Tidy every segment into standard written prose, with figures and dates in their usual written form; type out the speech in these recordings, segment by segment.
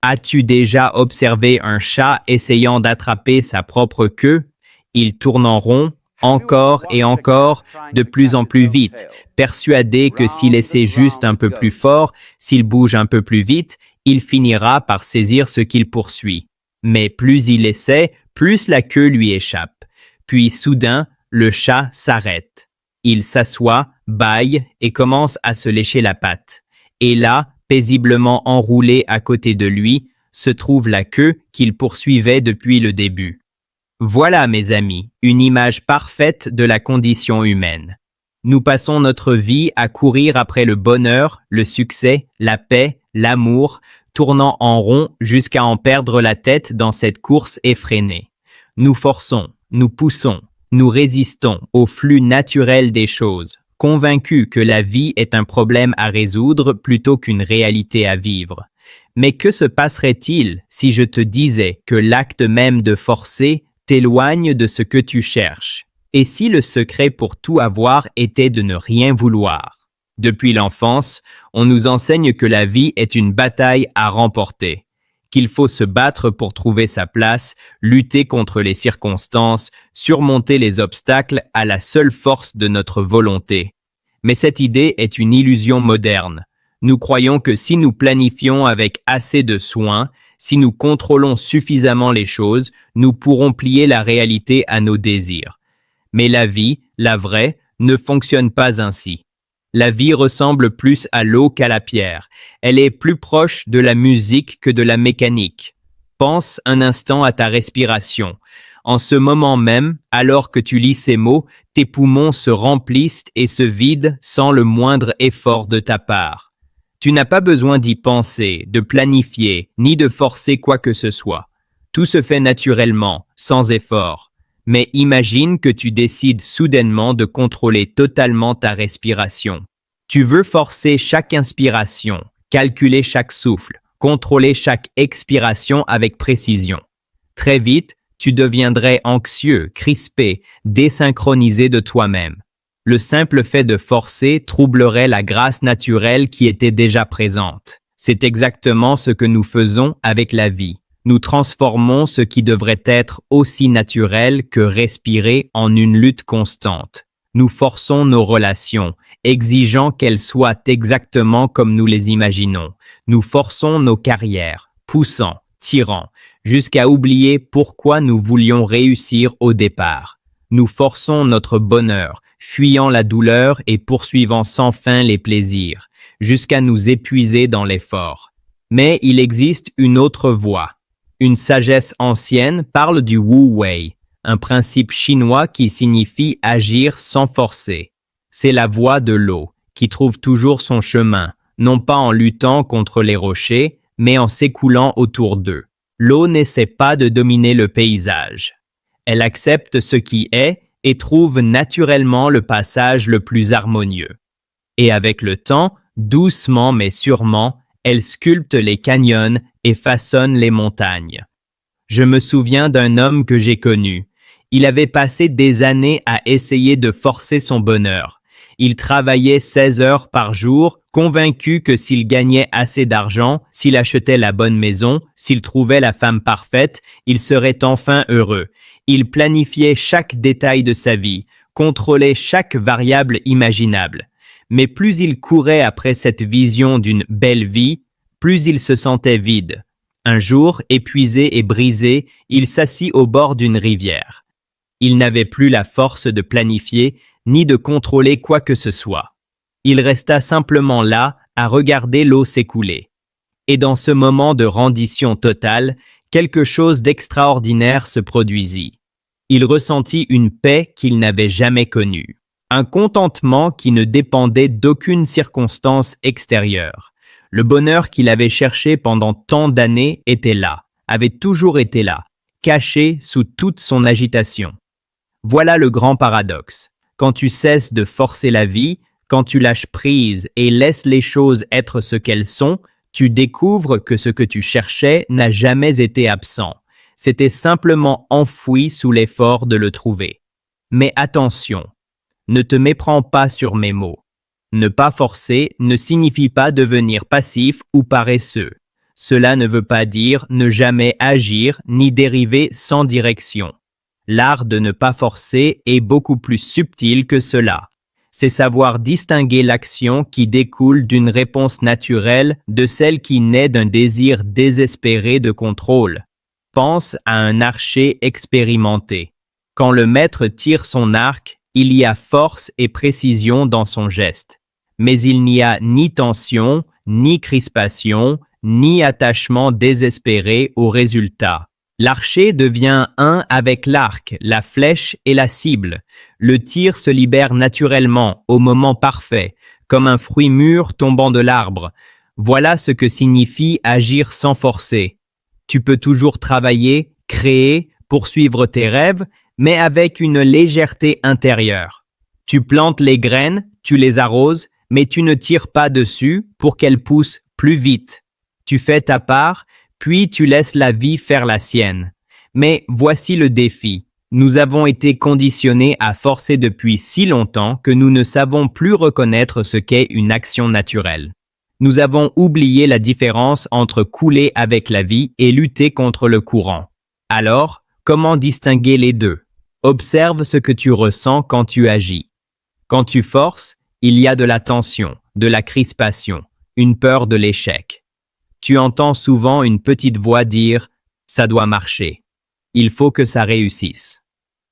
As-tu déjà observé un chat essayant d'attraper sa propre queue? Il tourne en rond, encore et encore, de plus en plus vite, persuadé que s'il essaie juste un peu plus fort, s'il bouge un peu plus vite, il finira par saisir ce qu'il poursuit. Mais plus il essaie, plus la queue lui échappe. Puis soudain, le chat s'arrête. Il s'assoit, bâille et commence à se lécher la patte. Et là, paisiblement enroulée à côté de lui, se trouve la queue qu'il poursuivait depuis le début. Voilà, mes amis, une image parfaite de la condition humaine. Nous passons notre vie à courir après le bonheur, le succès, la paix, l'amour, tournant en rond jusqu'à en perdre la tête dans cette course effrénée. Nous forçons, nous poussons, nous résistons au flux naturel des choses, convaincus que la vie est un problème à résoudre plutôt qu'une réalité à vivre. Mais que se passerait-il si je te disais que l'acte même de forcer t'éloigne de ce que tu cherches? Et si le secret pour tout avoir était de ne rien vouloir? Depuis l'enfance, on nous enseigne que la vie est une bataille à remporter, qu'il faut se battre pour trouver sa place, lutter contre les circonstances, surmonter les obstacles à la seule force de notre volonté. Mais cette idée est une illusion moderne. Nous croyons que si nous planifions avec assez de soin, si nous contrôlons suffisamment les choses, nous pourrons plier la réalité à nos désirs. Mais la vie, la vraie, ne fonctionne pas ainsi. La vie ressemble plus à l'eau qu'à la pierre. Elle est plus proche de la musique que de la mécanique. Pense un instant à ta respiration. En ce moment même, alors que tu lis ces mots, tes poumons se remplissent et se vident sans le moindre effort de ta part. Tu n'as pas besoin d'y penser, de planifier, ni de forcer quoi que ce soit. Tout se fait naturellement, sans effort. Mais imagine que tu décides soudainement de contrôler totalement ta respiration. Tu veux forcer chaque inspiration, calculer chaque souffle, contrôler chaque expiration avec précision. Très vite, tu deviendrais anxieux, crispé, désynchronisé de toi-même. Le simple fait de forcer troublerait la grâce naturelle qui était déjà présente. C'est exactement ce que nous faisons avec la vie. Nous transformons ce qui devrait être aussi naturel que respirer en une lutte constante. Nous forçons nos relations, exigeant qu'elles soient exactement comme nous les imaginons. Nous forçons nos carrières, poussant, tirant, jusqu'à oublier pourquoi nous voulions réussir au départ. Nous forçons notre bonheur, fuyant la douleur et poursuivant sans fin les plaisirs, jusqu'à nous épuiser dans l'effort. Mais il existe une autre voie. Une sagesse ancienne parle du Wu Wei, un principe chinois qui signifie agir sans forcer. C'est la voie de l'eau, qui trouve toujours son chemin, non pas en luttant contre les rochers, mais en s'écoulant autour d'eux. L'eau n'essaie pas de dominer le paysage. Elle accepte ce qui est et trouve naturellement le passage le plus harmonieux. Et avec le temps, doucement mais sûrement, elle sculpte les canyons et façonne les montagnes. Je me souviens d'un homme que j'ai connu. Il avait passé des années à essayer de forcer son bonheur. Il travaillait 16 heures par jour, convaincu que s'il gagnait assez d'argent, s'il achetait la bonne maison, s'il trouvait la femme parfaite, il serait enfin heureux. Il planifiait chaque détail de sa vie, contrôlait chaque variable imaginable. Mais plus il courait après cette vision d'une belle vie, plus il se sentait vide. Un jour, épuisé et brisé, il s'assit au bord d'une rivière. Il n'avait plus la force de planifier, ni de contrôler quoi que ce soit. Il resta simplement là, à regarder l'eau s'écouler. Et dans ce moment de rendition totale, quelque chose d'extraordinaire se produisit. Il ressentit une paix qu'il n'avait jamais connue. Un contentement qui ne dépendait d'aucune circonstance extérieure. Le bonheur qu'il avait cherché pendant tant d'années était là, avait toujours été là, caché sous toute son agitation. Voilà le grand paradoxe. Quand tu cesses de forcer la vie, quand tu lâches prise et laisses les choses être ce qu'elles sont, tu découvres que ce que tu cherchais n'a jamais été absent. C'était simplement enfoui sous l'effort de le trouver. Mais attention, ne te méprends pas sur mes mots. Ne pas forcer ne signifie pas devenir passif ou paresseux. Cela ne veut pas dire ne jamais agir ni dériver sans direction. L'art de ne pas forcer est beaucoup plus subtil que cela. C'est savoir distinguer l'action qui découle d'une réponse naturelle de celle qui naît d'un désir désespéré de contrôle. Pense à un archer expérimenté. Quand le maître tire son arc, il y a force et précision dans son geste. Mais il n'y a ni tension, ni crispation, ni attachement désespéré au résultat. L'archer devient un avec l'arc, la flèche et la cible. Le tir se libère naturellement, au moment parfait, comme un fruit mûr tombant de l'arbre. Voilà ce que signifie agir sans forcer. Tu peux toujours travailler, créer, poursuivre tes rêves, mais avec une légèreté intérieure. Tu plantes les graines, tu les arroses, mais tu ne tires pas dessus pour qu'elles poussent plus vite. Tu fais ta part, puis tu laisses la vie faire la sienne. Mais voici le défi. Nous avons été conditionnés à forcer depuis si longtemps que nous ne savons plus reconnaître ce qu'est une action naturelle. Nous avons oublié la différence entre couler avec la vie et lutter contre le courant. Alors, comment distinguer les deux? Observe ce que tu ressens quand tu agis. Quand tu forces, il y a de la tension, de la crispation, une peur de l'échec. Tu entends souvent une petite voix dire « ça doit marcher, il faut que ça réussisse,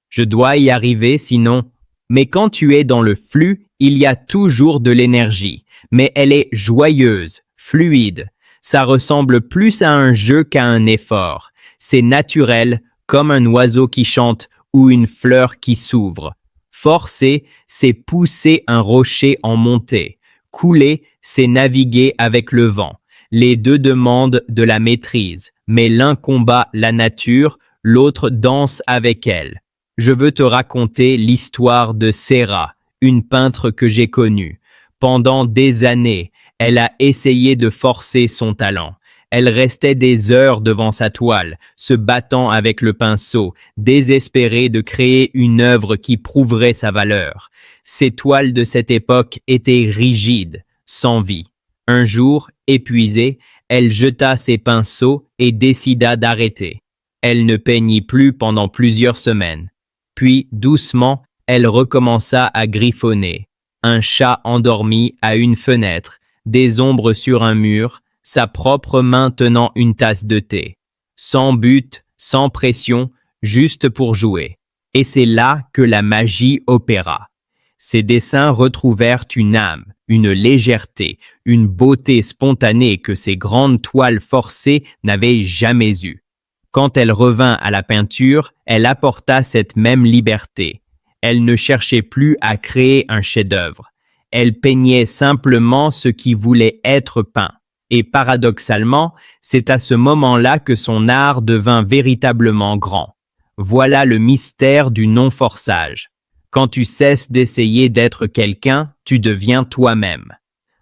je dois y arriver sinon ». Mais quand tu es dans le flux, il y a toujours de l'énergie, mais elle est joyeuse, fluide. Ça ressemble plus à un jeu qu'à un effort. C'est naturel, comme un oiseau qui chante ou une fleur qui s'ouvre. Forcer, c'est pousser un rocher en montée. Couler, c'est naviguer avec le vent. Les deux demandent de la maîtrise, mais l'un combat la nature, l'autre danse avec elle. Je veux te raconter l'histoire de Serra, une peintre que j'ai connue. Pendant des années, elle a essayé de forcer son talent. Elle restait des heures devant sa toile, se battant avec le pinceau, désespérée de créer une œuvre qui prouverait sa valeur. Ses toiles de cette époque étaient rigides, sans vie. Un jour, épuisée, elle jeta ses pinceaux et décida d'arrêter. Elle ne peignit plus pendant plusieurs semaines. Puis, doucement, elle recommença à griffonner. Un chat endormi à une fenêtre, des ombres sur un mur, sa propre main tenant une tasse de thé. Sans but, sans pression, juste pour jouer. Et c'est là que la magie opéra. Ses dessins retrouvèrent une âme, une légèreté, une beauté spontanée que ses grandes toiles forcées n'avaient jamais eue. Quand elle revint à la peinture, elle apporta cette même liberté. Elle ne cherchait plus à créer un chef-d'œuvre. Elle peignait simplement ce qui voulait être peint. Et paradoxalement, c'est à ce moment-là que son art devint véritablement grand. Voilà le mystère du non-forçage. Quand tu cesses d'essayer d'être quelqu'un, tu deviens toi-même.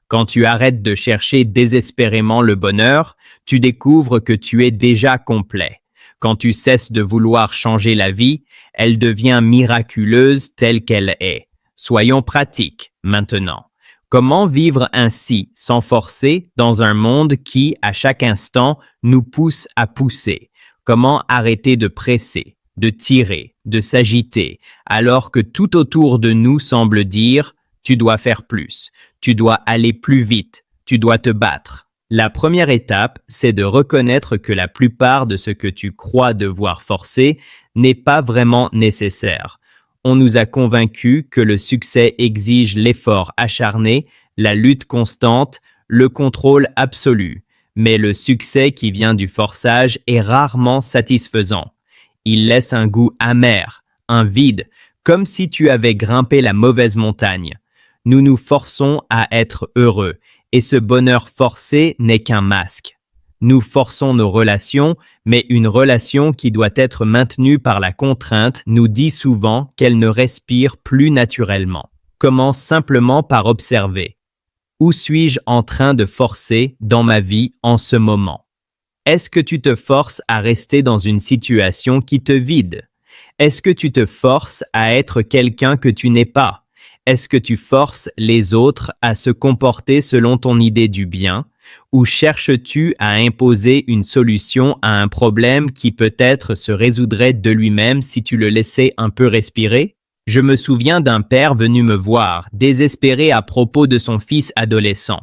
Quand tu arrêtes de chercher désespérément le bonheur, tu découvres que tu es déjà complet. Quand tu cesses de vouloir changer la vie, elle devient miraculeuse telle qu'elle est. Soyons pratiques maintenant. Comment vivre ainsi, sans forcer, dans un monde qui, à chaque instant, nous pousse à pousser? Comment arrêter de presser, de tirer, de s'agiter, alors que tout autour de nous semble dire « tu dois faire plus, tu dois aller plus vite, tu dois te battre ». La première étape, c'est de reconnaître que la plupart de ce que tu crois devoir forcer n'est pas vraiment nécessaire. On nous a convaincus que le succès exige l'effort acharné, la lutte constante, le contrôle absolu. Mais le succès qui vient du forçage est rarement satisfaisant. Il laisse un goût amer, un vide, comme si tu avais grimpé la mauvaise montagne. Nous nous forçons à être heureux, et ce bonheur forcé n'est qu'un masque. Nous forçons nos relations, mais une relation qui doit être maintenue par la contrainte nous dit souvent qu'elle ne respire plus naturellement. Commence simplement par observer. Où suis-je en train de forcer dans ma vie en ce moment? Est-ce que tu te forces à rester dans une situation qui te vide? Est-ce que tu te forces à être quelqu'un que tu n'es pas? Est-ce que tu forces les autres à se comporter selon ton idée du bien, Ou cherches-tu à imposer une solution à un problème qui peut-être se résoudrait de lui-même si tu le laissais un peu respirer? Je me souviens d'un père venu me voir, désespéré à propos de son fils adolescent.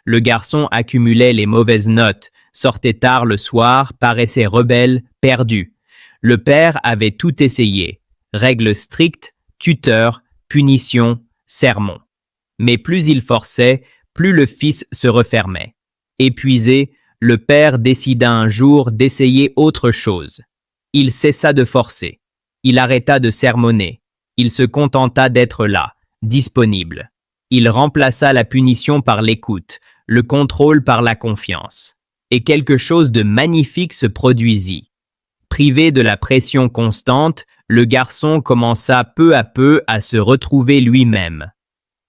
Le garçon accumulait les mauvaises notes, sortait tard le soir, paraissait rebelle, perdu. Le père avait tout essayé. Règles strictes, tuteur, punition, sermon. Mais plus il forçait, plus le fils se refermait. Épuisé, le père décida un jour d'essayer autre chose. Il cessa de forcer. Il arrêta de sermonner. Il se contenta d'être là, disponible. Il remplaça la punition par l'écoute, le contrôle par la confiance. Et quelque chose de magnifique se produisit. Privé de la pression constante, le garçon commença peu à peu à se retrouver lui-même.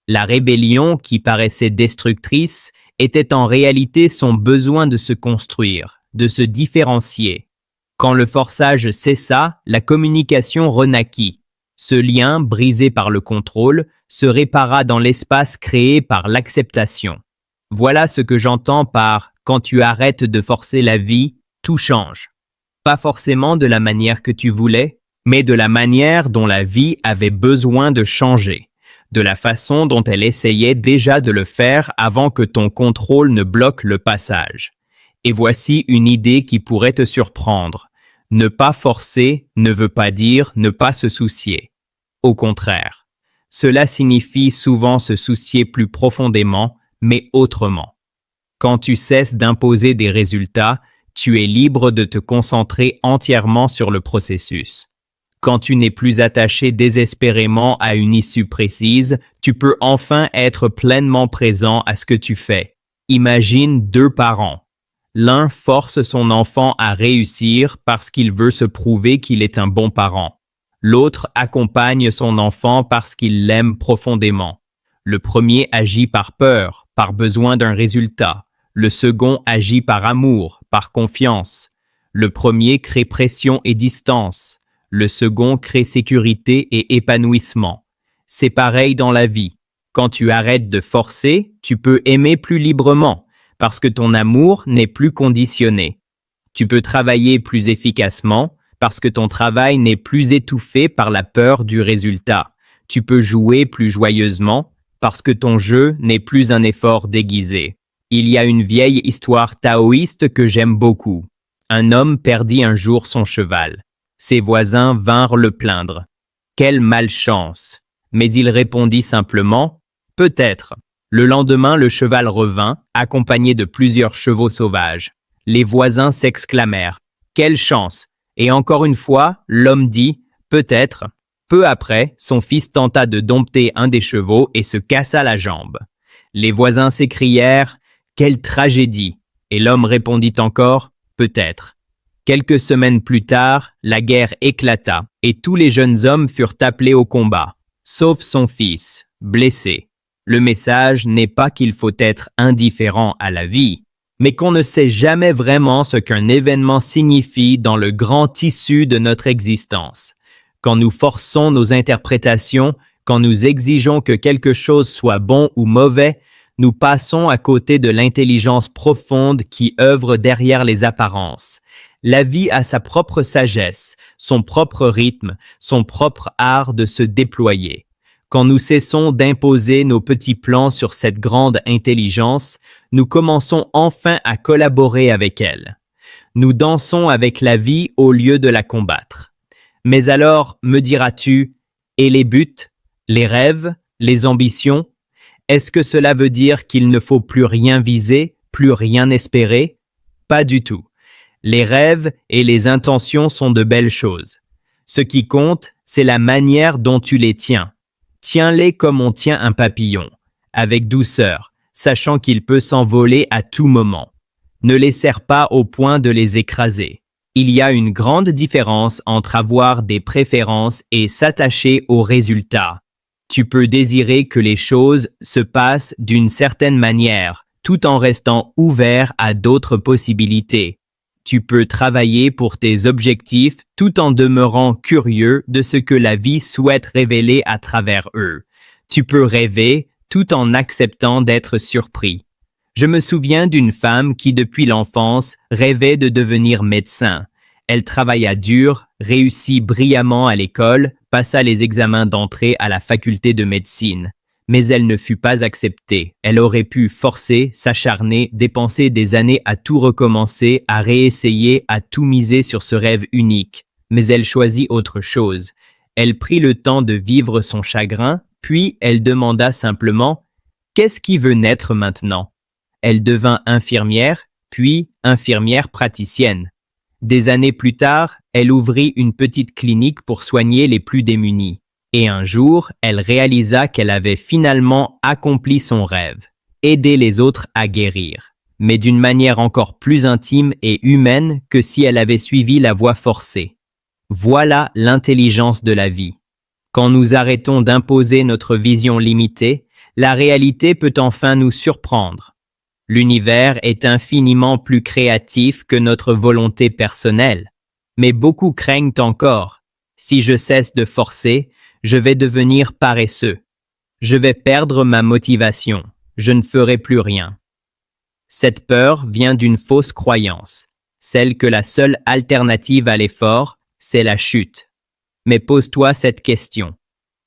La rébellion, qui paraissait destructrice, était en réalité son besoin de se construire, de se différencier. Quand le forçage cessa, la communication renaquit. Ce lien, brisé par le contrôle, se répara dans l'espace créé par l'acceptation. Voilà ce que j'entends par « quand tu arrêtes de forcer la vie, tout change ». Pas forcément de la manière que tu voulais, mais de la manière dont la vie avait besoin de changer, de la façon dont elle essayait déjà de le faire avant que ton contrôle ne bloque le passage. Et voici une idée qui pourrait te surprendre. Ne pas forcer ne veut pas dire ne pas se soucier. Au contraire, cela signifie souvent se soucier plus profondément, mais autrement. Quand tu cesses d'imposer des résultats, tu es libre de te concentrer entièrement sur le processus. Quand tu n'es plus attaché désespérément à une issue précise, tu peux enfin être pleinement présent à ce que tu fais. Imagine deux parents. L'un force son enfant à réussir parce qu'il veut se prouver qu'il est un bon parent. L'autre accompagne son enfant parce qu'il l'aime profondément. Le premier agit par peur, par besoin d'un résultat. Le second agit par amour, par confiance. Le premier crée pression et distance. Le second crée sécurité et épanouissement. C'est pareil dans la vie. Quand tu arrêtes de forcer, tu peux aimer plus librement, parce que ton amour n'est plus conditionné. Tu peux travailler plus efficacement, parce que ton travail n'est plus étouffé par la peur du résultat. Tu peux jouer plus joyeusement, parce que ton jeu n'est plus un effort déguisé. Il y a une vieille histoire taoïste que j'aime beaucoup. Un homme perdit un jour son cheval. Ses voisins vinrent le plaindre. Quelle malchance! Mais il répondit simplement, « Peut-être ». Le lendemain, le cheval revint, accompagné de plusieurs chevaux sauvages. Les voisins s'exclamèrent, « Quelle chance !» Et encore une fois, l'homme dit, « Peut-être ». Peu après, son fils tenta de dompter un des chevaux et se cassa la jambe. Les voisins s'écrièrent, « Quelle tragédie !» Et l'homme répondit encore, « Peut-être ». Quelques semaines plus tard, la guerre éclata et tous les jeunes hommes furent appelés au combat, sauf son fils, blessé. Le message n'est pas qu'il faut être indifférent à la vie, mais qu'on ne sait jamais vraiment ce qu'un événement signifie dans le grand tissu de notre existence. Quand nous forçons nos interprétations, quand nous exigeons que quelque chose soit bon ou mauvais, nous passons à côté de l'intelligence profonde qui œuvre derrière les apparences. La vie a sa propre sagesse, son propre rythme, son propre art de se déployer. Quand nous cessons d'imposer nos petits plans sur cette grande intelligence, nous commençons enfin à collaborer avec elle. Nous dansons avec la vie au lieu de la combattre. Mais alors, me diras-tu, et les buts, les rêves, les ambitions? Est-ce que cela veut dire qu'il ne faut plus rien viser, plus rien espérer? Pas du tout. Les rêves et les intentions sont de belles choses. Ce qui compte, c'est la manière dont tu les tiens. Tiens-les comme on tient un papillon, avec douceur, sachant qu'il peut s'envoler à tout moment. Ne les serre pas au point de les écraser. Il y a une grande différence entre avoir des préférences et s'attacher aux résultats. Tu peux désirer que les choses se passent d'une certaine manière, tout en restant ouvert à d'autres possibilités. Tu peux travailler pour tes objectifs tout en demeurant curieux de ce que la vie souhaite révéler à travers eux. Tu peux rêver tout en acceptant d'être surpris. Je me souviens d'une femme qui, depuis l'enfance, rêvait de devenir médecin. Elle travailla dur, réussit brillamment à l'école, passa les examens d'entrée à la faculté de médecine. Mais elle ne fut pas acceptée. Elle aurait pu forcer, s'acharner, dépenser des années à tout recommencer, à réessayer, à tout miser sur ce rêve unique. Mais elle choisit autre chose. Elle prit le temps de vivre son chagrin, puis elle demanda simplement « Qu'est-ce qui veut naître maintenant ?» Elle devint infirmière, puis infirmière praticienne. Des années plus tard, elle ouvrit une petite clinique pour soigner les plus démunis. Et un jour, elle réalisa qu'elle avait finalement accompli son rêve, aider les autres à guérir, mais d'une manière encore plus intime et humaine que si elle avait suivi la voie forcée. Voilà l'intelligence de la vie. Quand nous arrêtons d'imposer notre vision limitée, la réalité peut enfin nous surprendre. L'univers est infiniment plus créatif que notre volonté personnelle. Mais beaucoup craignent encore. Si je cesse de forcer, je vais devenir paresseux. Je vais perdre ma motivation. Je ne ferai plus rien. Cette peur vient d'une fausse croyance, celle que la seule alternative à l'effort, c'est la chute. Mais pose-toi cette question.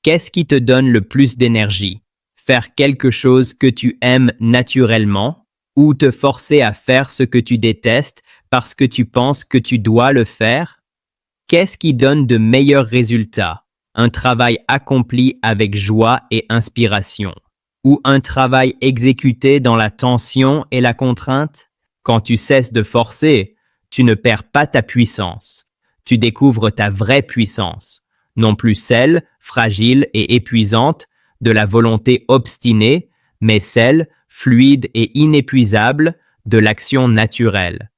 Qu'est-ce qui te donne le plus d'énergie? Faire quelque chose que tu aimes naturellement ou te forcer à faire ce que tu détestes parce que tu penses que tu dois le faire? Qu'est-ce qui donne de meilleurs résultats? Un travail accompli avec joie et inspiration, ou un travail exécuté dans la tension et la contrainte? Quand tu cesses de forcer, tu ne perds pas ta puissance. Tu découvres ta vraie puissance, non plus celle, fragile et épuisante, de la volonté obstinée, mais celle, fluide et inépuisable, de l'action naturelle.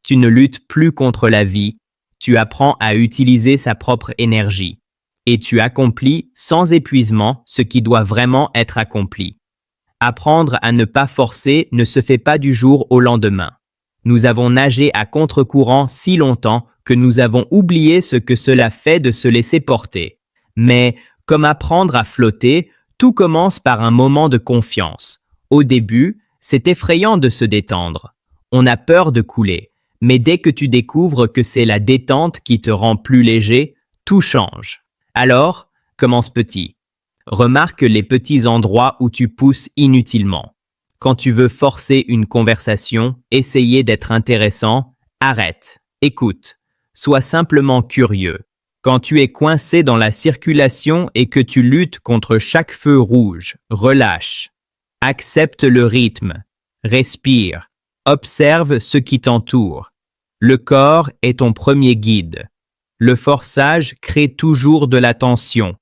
Tu ne luttes plus contre la vie, tu apprends à utiliser sa propre énergie. Et tu accomplis sans épuisement ce qui doit vraiment être accompli. Apprendre à ne pas forcer ne se fait pas du jour au lendemain. Nous avons nagé à contre-courant si longtemps que nous avons oublié ce que cela fait de se laisser porter. Mais, comme apprendre à flotter, tout commence par un moment de confiance. Au début, c'est effrayant de se détendre. On a peur de couler. Mais dès que tu découvres que c'est la détente qui te rend plus léger, tout change. Alors, commence petit. Remarque les petits endroits où tu pousses inutilement. Quand tu veux forcer une conversation, essayer d'être intéressant, arrête, écoute, sois simplement curieux. Quand tu es coincé dans la circulation et que tu luttes contre chaque feu rouge, relâche. Accepte le rythme, respire, observe ce qui t'entoure. Le corps est ton premier guide. Le forçage crée toujours de la tension.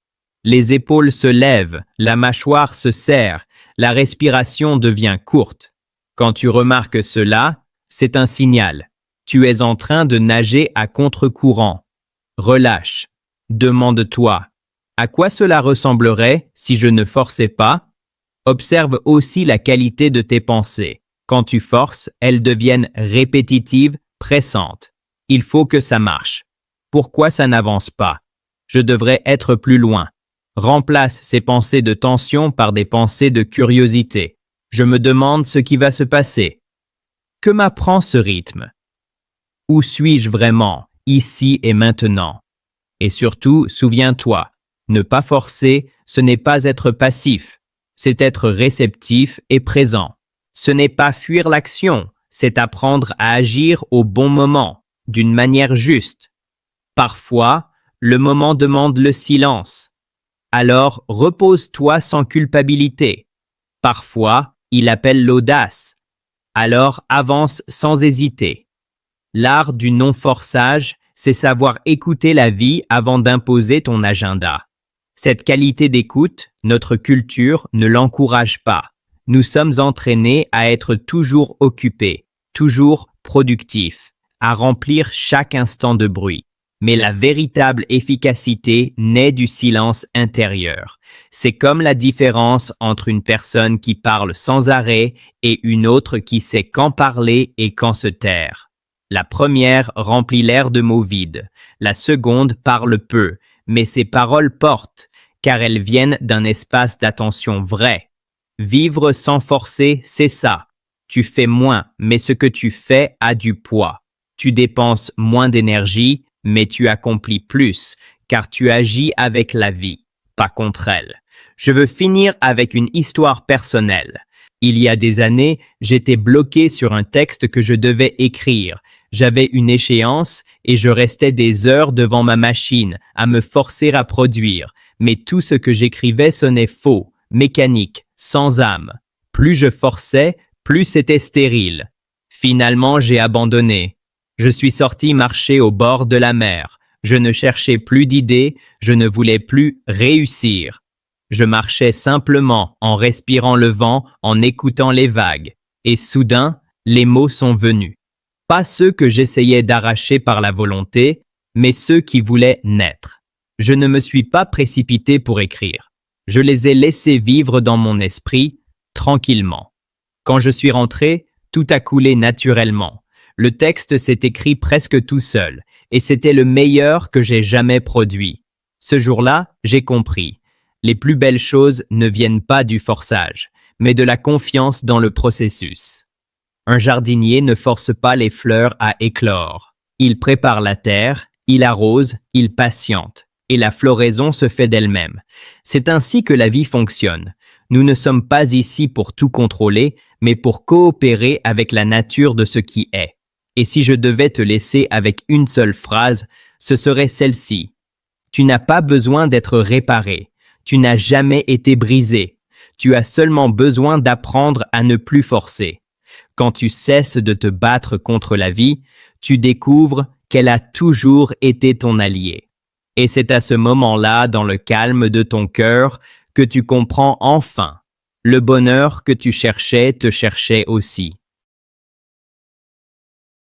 Les épaules se lèvent, la mâchoire se serre, la respiration devient courte. Quand tu remarques cela, c'est un signal. Tu es en train de nager à contre-courant. Relâche. Demande-toi, à quoi cela ressemblerait si je ne forçais pas? Observe aussi la qualité de tes pensées. Quand tu forces, elles deviennent répétitives, pressantes. Il faut que ça marche. Pourquoi ça n'avance pas? Je devrais être plus loin. Remplace ces pensées de tension par des pensées de curiosité. Je me demande ce qui va se passer. Que m'apprend ce rythme? Où suis-je vraiment, ici et maintenant? Et surtout, souviens-toi, ne pas forcer, ce n'est pas être passif, c'est être réceptif et présent. Ce n'est pas fuir l'action, c'est apprendre à agir au bon moment, d'une manière juste. Parfois, le moment demande le silence. Alors, repose-toi sans culpabilité. Parfois, il appelle l'audace. Alors, avance sans hésiter. L'art du non-forçage, c'est savoir écouter la vie avant d'imposer ton agenda. Cette qualité d'écoute, notre culture ne l'encourage pas. Nous sommes entraînés à être toujours occupés, toujours productifs, à remplir chaque instant de bruit. Mais la véritable efficacité naît du silence intérieur. C'est comme la différence entre une personne qui parle sans arrêt et une autre qui sait quand parler et quand se taire. La première remplit l'air de mots vides, la seconde parle peu, mais ses paroles portent, car elles viennent d'un espace d'attention vrai. Vivre sans forcer, c'est ça. Tu fais moins, mais ce que tu fais a du poids. Tu dépenses moins d'énergie, mais tu accomplis plus, car tu agis avec la vie, pas contre elle. Je veux finir avec une histoire personnelle. Il y a des années, j'étais bloqué sur un texte que je devais écrire. J'avais une échéance et je restais des heures devant ma machine à me forcer à produire. Mais tout ce que j'écrivais sonnait faux, mécanique, sans âme. Plus je forçais, plus c'était stérile. Finalement, j'ai abandonné. Je suis sorti marcher au bord de la mer. Je ne cherchais plus d'idées, je ne voulais plus réussir. Je marchais simplement en respirant le vent, en écoutant les vagues. Et soudain, les mots sont venus. Pas ceux que j'essayais d'arracher par la volonté, mais ceux qui voulaient naître. Je ne me suis pas précipité pour écrire. Je les ai laissés vivre dans mon esprit, tranquillement. Quand je suis rentré, tout a coulé naturellement. Le texte s'est écrit presque tout seul, et c'était le meilleur que j'ai jamais produit. Ce jour-là, j'ai compris. Les plus belles choses ne viennent pas du forçage, mais de la confiance dans le processus. Un jardinier ne force pas les fleurs à éclore. Il prépare la terre, il arrose, il patiente, et la floraison se fait d'elle-même. C'est ainsi que la vie fonctionne. Nous ne sommes pas ici pour tout contrôler, mais pour coopérer avec la nature de ce qui est. Et si je devais te laisser avec une seule phrase, ce serait celle-ci. Tu n'as pas besoin d'être réparé. Tu n'as jamais été brisé. Tu as seulement besoin d'apprendre à ne plus forcer. Quand tu cesses de te battre contre la vie, tu découvres qu'elle a toujours été ton allié. Et c'est à ce moment-là, dans le calme de ton cœur, que tu comprends enfin. Le bonheur que tu cherchais te cherchait aussi.